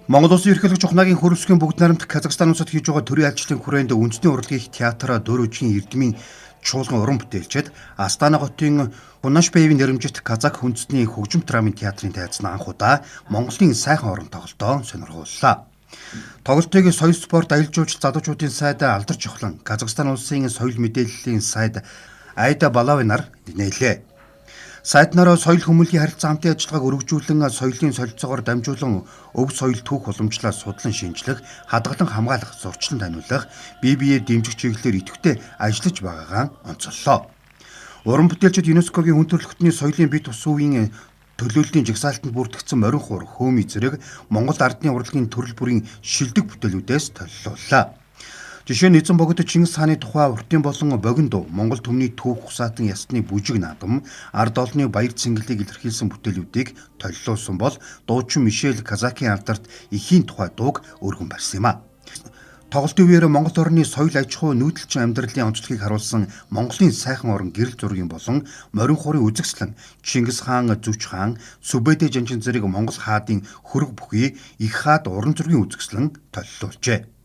Монгол Улсын ерөнхийлөгч ухнаагийн хөрвсгийн бүгд найрамдах Казахстан улсад хийж байгаа төрийн айлчлалын хүрээнд үндэсний урлагийн театраа Дөрөвжгийн Эрдмийн чуулган уран бүтээлчид Астана хотын Хунашбаевын нэрэмжит Казак үндэсний хөгжим драмын театрын тайзан анх удаа Монголын сайхан орон тоглолтоо сонирхоллоо. Тоглолтыг соёл спорт аялал жуулчлал залуучуудын сайд Алдарч Чухлан, Казахстан улсын соёл мэдээллийн сайд Айда Балавинаар нээлээ. Сайднараа соёл хүмүүнлэгийн харилцаа хамтын ажиллагааг өргөжүүлэн соёлын солилцоогоор дамжуулан өв соёл түүх уламжлалаа судлан шинжлэх, хадгалан хамгаалах, зурчлан таниулах, бие биеэ дэмжих чиглэлээр идэвхтэй ажиллаж байгаагаа онцоллоо. Уран бүтээлчид ЮНЕСКОгийн хүн төрөлхтний соёлын бие тус үеийн төлөөллийн жагсаалтанд бүртгэгдсэн морин хур, хөөми зэрэг Монгол ардны урлагийн төрөл бүрийн шилдэг бүтээлүүдээс толилууллаа. Жишээ нь эзэн богино Чингис хааны тухай уртын болон богино дуу, Монгол түмний түүх усаатан ясны бүжиг наадам, ард олны баяр цэнгэлийг илэрхийлсэн бүтээлүүдийг толилуулсан бол дуучин Мишель Казакийн алдарт эхийн тухай дууг өргөн барьсан юм а. Тоглолтын үеэр Монгол орны соёл аж ахуй нүүдэлчин амьдралын онцлогийг харуулсан Монголын сайхан орон гэрэл зургийн болон морин хурын үзэгслэн Чингис хаан, Зүч хаан, Сүбэдэ жанжин зэрэг Монгол хаадын хөрөг бүхий их хаад уран зургийн үзэгслэн толилуулжээ.